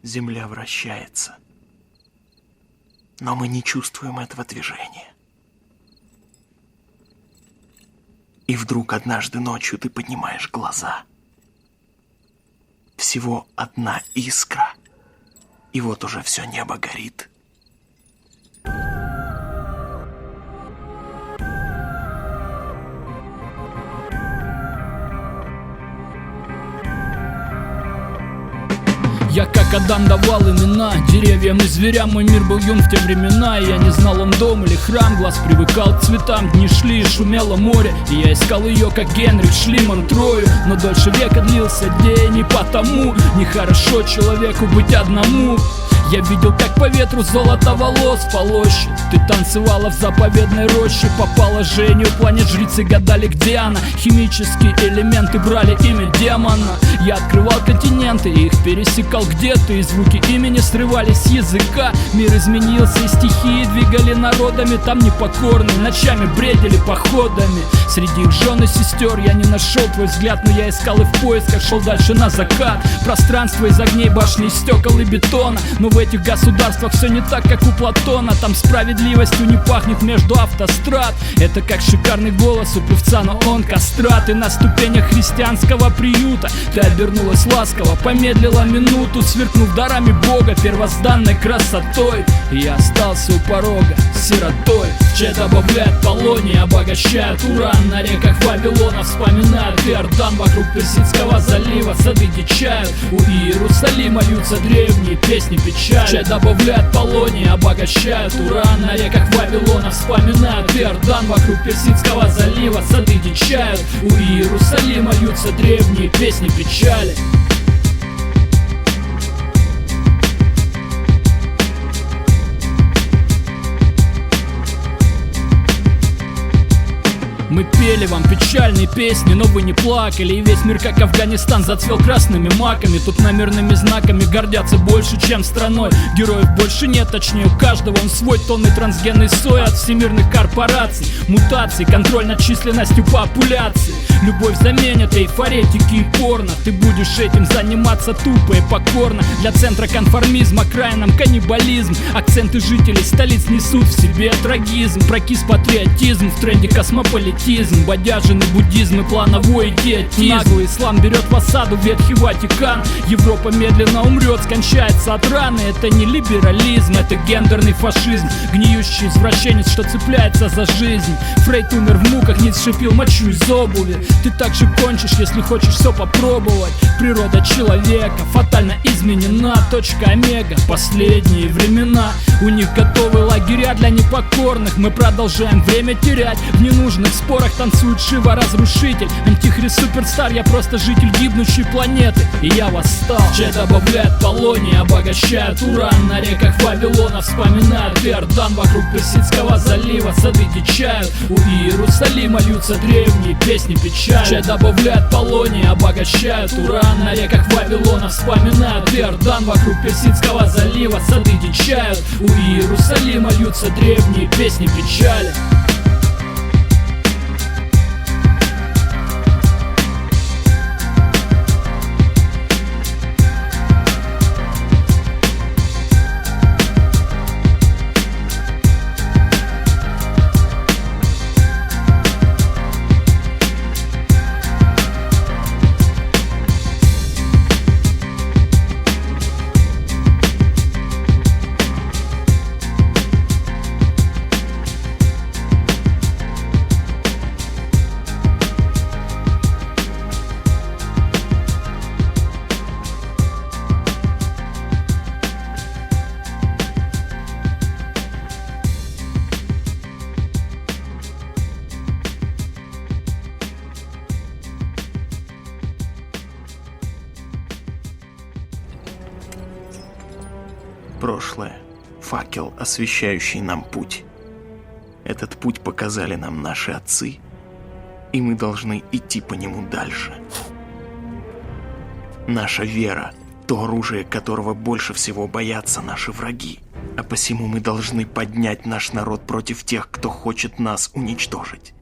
Земля вращается, но мы не чувствуем этого движения. И вдруг однажды ночью ты поднимаешь глаза. Всего одна искра, и вот уже все небо горит. Я как Адам давал имена деревьям и зверям. Мой мир был юн в те времена, и я не знал, он дом или храм. Глаз привыкал к цветам, дни шли, шумело море, и я искал ее, как Генрих Шлиман Трою. Но дольше века длился день, и потому нехорошо человеку быть одному. Я видел, как по ветру золото волос полощет. Ты танцевала в заповедной роще по положению планет. Жрицы гадали, где она. Химические элементы брали имя демона. Я открывал континенты и их пересекал где-то, и звуки имени срывались с языка. Мир изменился, и стихии двигали народами. Там непокорные ночами бредили походами. Среди их жен и сестер я не нашел твой взгляд, но я искал и в поисках шел дальше на закат. Пространство из огней, башни, из стекол и бетона. Но в этих государствах все не так, как у Платона. Там справедливостью не пахнет между автострад. Это как шикарный голос у певца, но он кастрат. И на ступенях христианского приюта ты обернулась ласково, помедлила минуту, сверкнув дарами Бога, первозданной красотой. И я остался у порога сиротой. Чай добавляет полоний, обогащает уран. На реках Вавилона вспоминают Иордан. Вокруг Персидского залива сады дичают. У Иерусалима льются древние песни печали. Чай добавляет полоний, обогащает уран. На реках Вавилона вспоминают Иордан. Вокруг Персидского залива сады дичают. У Иерусалима льются древние песни печали. Мы пели вам печальные песни, но вы не плакали. И весь мир, как Афганистан, зацвел красными маками. Тут номерными знаками гордятся больше, чем страной. Героев больше нет, точнее у каждого он свой. Тонны трансгенной сои от всемирных корпораций. Мутаций, контроль над численностью популяции. Любовь заменит эйфоретики и порно. Ты будешь этим заниматься тупо и покорно. Для центра конформизма, окраинам каннибализм. Акценты жителей столиц несут в себе трагизм. Прокис патриотизм, в тренде космополитизм. Бодяженный буддизм и плановой идиотизм. Наглый ислам берет в осаду Ветхий Ватикан. Европа медленно умрет, скончается от раны. Это не либерализм, это гендерный фашизм. Гниющий извращенец, что цепляется за жизнь. Фрейд умер в муках, Ницше пил мочу из обуви. Ты так же кончишь, если хочешь все попробовать. Природа человека фатально изменена. Точка омега, последние времена. У них готовы лагеря для непокорных. Мы продолжаем время терять в ненужных спорах. Танцует Шива, разрушитель, антихрист, суперстар. Я просто житель гибнущей планеты, и я восстал. Чай добавляет полоний, обогащает уран. На реках Вавилона вспоминают Иордан. Вокруг Персидского залива сады дичают. У Иерусалима льются древние песни печали. Чай добавляет полоний, обогащает уран. На реках Вавилона вспоминают Иордан. Вокруг Персидского залива сады дичают. У Иерусалима льются древние песни печали. Прошлое – факел, освещающий нам путь. Этот путь показали нам наши отцы, и мы должны идти по нему дальше. Наша вера – то оружие, которого больше всего боятся наши враги, а посему мы должны поднять наш народ против тех, кто хочет нас уничтожить.